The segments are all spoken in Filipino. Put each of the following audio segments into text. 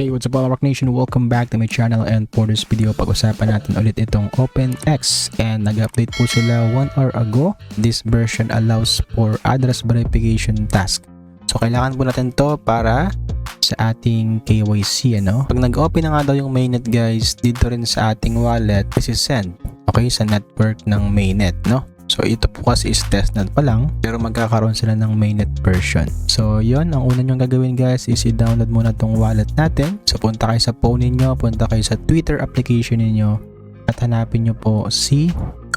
Hey, what's up Rock Nation? Welcome back to my channel, and for this video pag-usapan natin ulit itong OpenX, and nag-update po sila 1 hour ago. This version allows for address verification task. So kailangan po natin to para sa ating KYC, ano? Pag nag-open na nga daw yung mainnet guys, dito rin sa ating wallet, this is send. Okay, sa network ng mainnet, no? So ito po kasi is testnet pa lang, pero magkakaroon sila ng mainnet version. So yon, ang una nyong gagawin guys is i-download muna tong wallet natin. So punta kayo sa phone niyo, punta kayo sa Twitter application niyo at hanapin nyo po si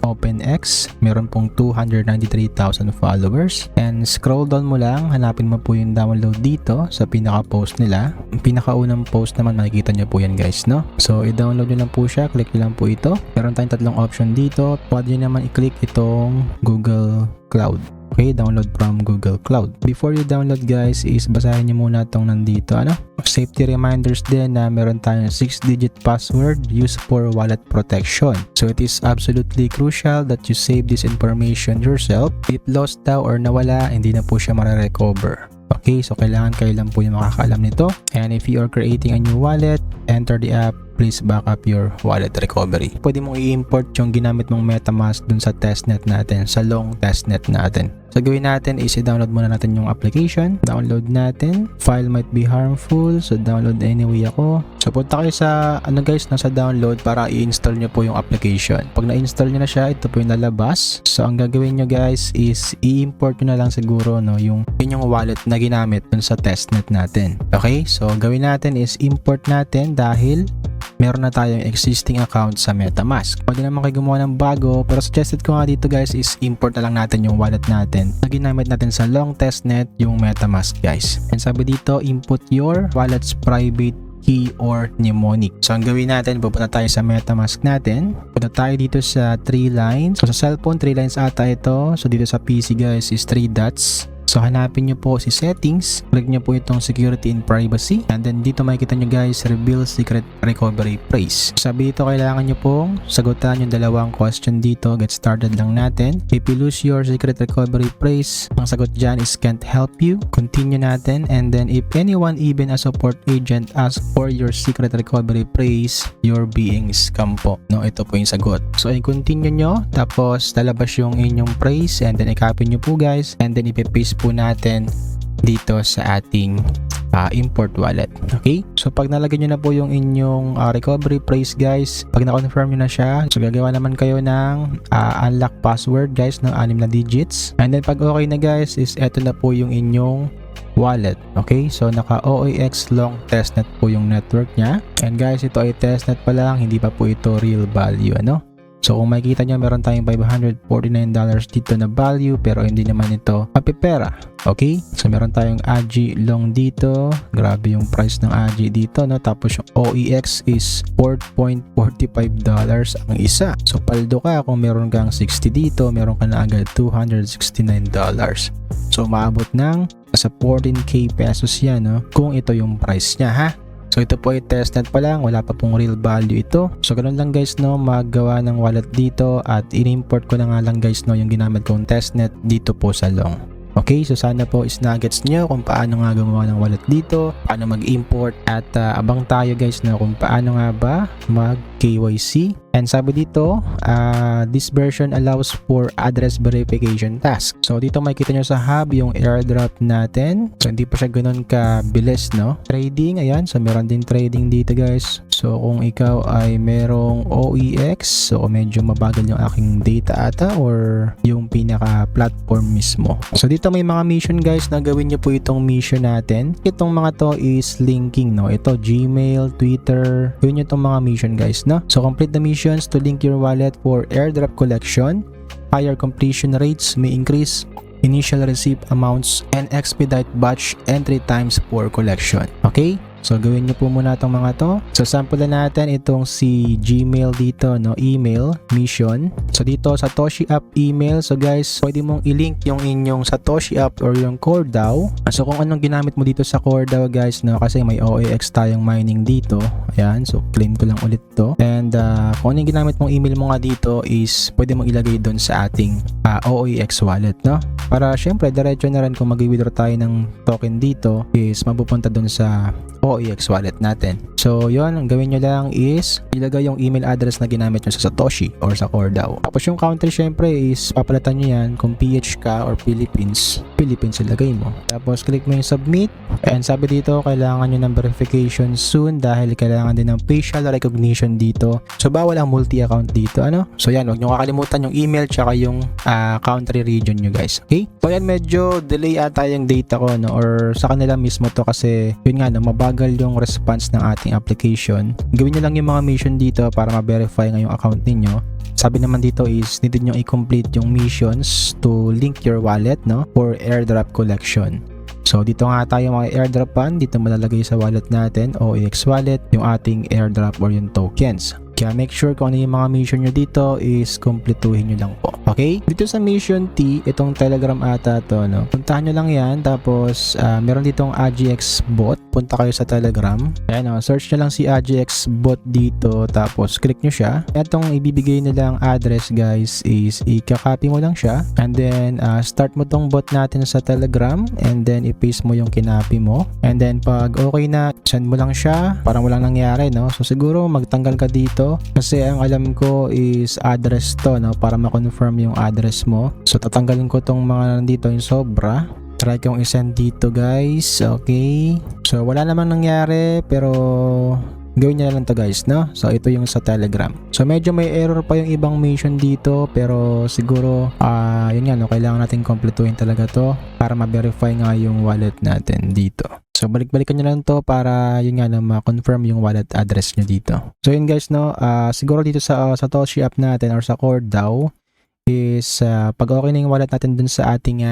OpenX. Meron pong 293,000 followers, and scroll down mo lang, hanapin mo po yung download dito sa pinaka-post nila. Ang pinakaunang post naman makikita nyo po yan guys, no? So i-download nyo lang po siya, click nyo lang po ito. Meron tayong tatlong option dito. Pwede nyo naman i-click itong Google Cloud. Okay, download from Google Cloud. Before you download guys, is basahin nyo muna itong nandito, ano? Safety reminders din na meron tayong 6-digit password used for wallet protection. So it is absolutely crucial that you save this information yourself. If lost daw or nawala, hindi na po siya mare-recover. Okay, so kailangan kayo lang po yung makakaalam nito. And if you are creating a new wallet, enter the app. Please back up your wallet recovery. Pwede mong i-import yung ginamit mong MetaMask dun sa testnet natin, sa long testnet natin. So gawin natin is i-download muna natin yung application. Download natin. File might be harmful, so download anyway ako. So punta kayo sa guys, nasa download para i-install nyo po yung application. Pag na-install nyo na siya, ito po yung lalabas. So ang gagawin nyo guys is i-import nyo na lang siguro yung wallet na ginamit dun sa testnet natin. Okay, so gawin natin is import natin dahil meron na tayong existing account sa MetaMask. Pwede naman kayo gumawa ng bago, pero suggested ko nga dito guys is import na lang natin yung wallet natin na ginamit natin sa long testnet, yung MetaMask guys. And sabi dito, input your wallet's private key or mnemonic. So ang gawin natin, pupunta tayo sa MetaMask natin. Punta tayo dito sa 3 lines. So sa cellphone, 3 lines ata ito. So dito sa PC guys is 3 dots. So hanapin nyo po si settings, click nyo po itong security and privacy, and then dito makikita nyo guys, reveal secret recovery phrase. Sabi dito kailangan nyo pong sagutan yung dalawang question dito. Get started lang natin. If you lose your secret recovery phrase, ang sagot dyan is can't help you. Continue natin, and then if anyone, even a support agent, ask for your secret recovery phrase, you're being scam po. No, ito po yung sagot. So i-continue nyo, tapos lalabas yung inyong phrase, and then i-copy nyo po guys, and then ipe-paste po natin dito sa ating import wallet. Okay, so pag nalagay nyo na po yung inyong recovery phrase guys, pag na-confirm nyo na siya, so gagawa naman kayo ng unlock password guys ng 6 na digits, and then pag okay na guys is eto na po yung inyong wallet. Okay, so naka OAX long testnet po yung network nya, and guys ito ay testnet pa lang, hindi pa po ito real value, ano? So kung makikita nyo, meron tayong $549 dito na value, pero hindi naman ito mapipera. Okay, so meron tayong AGI long dito. Grabe yung price ng AGI dito, no? Tapos yung OEX is $4.45 ang isa. So paldo ka kung meron kang 60 dito, meron ka na agad $269. So maabot ng sa 14k pesos yan, no? Kung ito yung price niya, ha? So ito po ay testnet pa lang, wala pa pong real value ito. So ganun lang guys, no, maggawa ng wallet dito, at in-import ko na nga lang guys, no, yung ginamit kong testnet dito po sa long. Okay, so sana po is nuggets nyo kung paano nga gumawa ng wallet dito, paano mag-import, at abang tayo guys na kung paano nga ba mag KYC. And sabi dito, this version allows for address verification task. So dito makikita nyo sa hub yung airdrop natin. So hindi pa siya ganun kabilis, no? Trading, ayan. So meron din trading dito guys. So kung ikaw ay merong OEX, so medyo mabagal yung aking data ata, or yung pinaka platform mismo. So dito may mga mission guys na gawin nyo po itong mission natin. Itong mga to is linking, no? Ito Gmail, Twitter. Gawin nyo itong mga mission guys, no? So complete the mission to link your wallet for airdrop collection. Higher completion rates may increase initial receipt amounts and expedite batch entry times for collection. Okay? So gawin nyo po muna itong mga to. So sample na natin itong si Gmail dito, no, email mission. So dito Satoshi app email. So guys, pwede mong i-link yung inyong Satoshi app or yung CoreDAO. So kung anong ginamit mo dito sa CoreDAO guys, no, kasi may OAX tayong mining dito. Ayan, so claim ko lang ulit to. And kung anong ginamit mong email mo nga dito is pwede mong ilagay doon sa ating OAX wallet, no? Para syempre diretso na rin kung mag-withdraw tayo ng token dito is mapupunta doon sa OEX wallet natin. So yun, ang gawin nyo lang is ilagay yung email address na ginamit nyo sa Satoshi or sa CoreDAO. Tapos yung country syempre is papalitan nyo yan kung PH ka or Philippines ilagay mo. Tapos click mo yung submit, and sabi dito kailangan nyo ng verification soon dahil kailangan din ng facial recognition dito. So bawal ang multi-account dito, ano? So yan, huwag nyo kakalimutan yung email tsaka yung country region nyo guys. Okay? So yan, medyo delay ata yung data ko, no? Or sa kanila mismo to kasi yun nga, no, mabagal yung response ng ating application. Gawin nyo lang yung mga mission dito para ma-verify nga yung account ninyo. Sabi naman dito is needed nyo i-complete yung missions to link your wallet, no, for airdrop collection. So dito nga tayo mga airdropan, dito malalagay sa wallet natin, OEX wallet, yung ating airdrop or yung tokens. Kaya make sure kung ano yung mga mission nyo dito is kumpletuhin nyo lang po. Okay? Dito sa mission T, itong Telegram ata to, no? Puntahan nyo lang yan. Tapos, meron ditong AGX bot. Punta kayo sa Telegram. Ayan, no? Search nyo lang si AGX bot dito. Tapos, click nyo siya. Itong ibibigay nilang address, guys, is i-copy mo lang siya. And then, start mo tong bot natin sa Telegram. And then, i-paste mo yung kinopy mo. And then, pag okay na, send mo lang siya. Parang walang nangyari, no? So, siguro, magtanggal ka dito. Kasi ang alam ko is address to, no, para ma-confirm yung address mo. So tatanggalin ko tong mga nandito yung sobra. Try kong i-send dito guys. Okay, so wala namang nangyari pero gawin nyo na lang to guys, no? So ito yung sa Telegram. So medyo may error pa yung ibang mission dito pero siguro yun nga, no, kailangan natin kompletuhin talaga to para ma-verify nga yung wallet natin dito. So balik-balikan nyo lang to para yun nga, no, ma-confirm yung wallet address nyo dito. So yun guys, no, siguro dito sa Satoshi app natin or sa CoreDAO is pag okay na yung wallet natin dun sa ating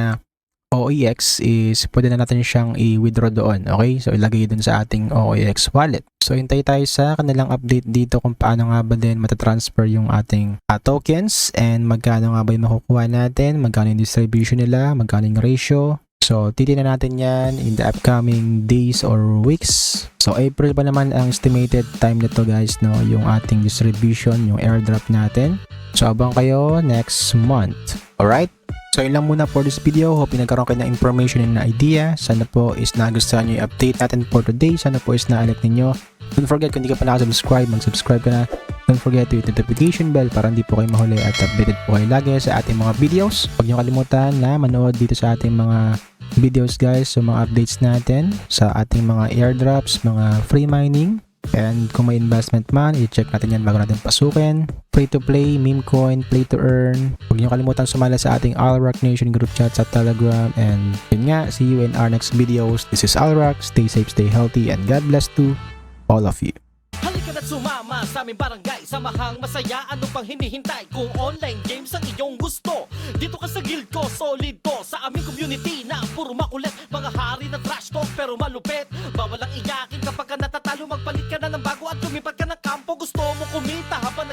OEX is pwede na natin siyang i-withdraw doon. Okay, so ilagay dun sa ating OEX wallet. So hintay tayo sa kanilang update dito kung paano nga ba din matatransfer yung ating tokens and magkano nga ba yung makukuha natin, magkano yung distribution nila, magkano yung ratio. So, titignan natin yan in the upcoming days or weeks. So, April pa naman ang estimated time nito guys, no? Yung ating distribution, yung airdrop natin. So, abang kayo next month. Alright? So, yun lang muna for this video. Hope nagkaroon kayo ng information and idea. Sana po is nagustuhan nyo yung update natin for today. Sana po is na-elect ninyo. Don't forget, kung hindi ka pa nakasubscribe, mag-subscribe ka na. Don't forget to hit the notification bell para hindi po kayo mahuli at updated po kayo lagi sa ating mga videos. Huwag nyo kalimutan na manood dito sa ating mga videos guys, so mga updates natin sa ating mga airdrops, mga free mining, and kung may investment man, i-check natin yan bago natin pasukin. Free to play, meme coin, play to earn. Huwag niyo kalimutan sumali sa ating Alrock Nation group chat sa Telegram, and yun nga, see you in our next videos. This is Alrock, stay safe, stay healthy, and God bless to all of you. Halika na't sumama sa aming barangay, samahang masaya, ano pang hinihintay? Kung online games ang iyong gusto, dito ka sa guild ko, solid to. Sa aming community na puro makulit, mga hari na trash talk pero malupit. Bawal ang iyakin kapag ka natatalo, magpalit ka na ng bago at lumipat ka ng kampo. Gusto mo kumita habang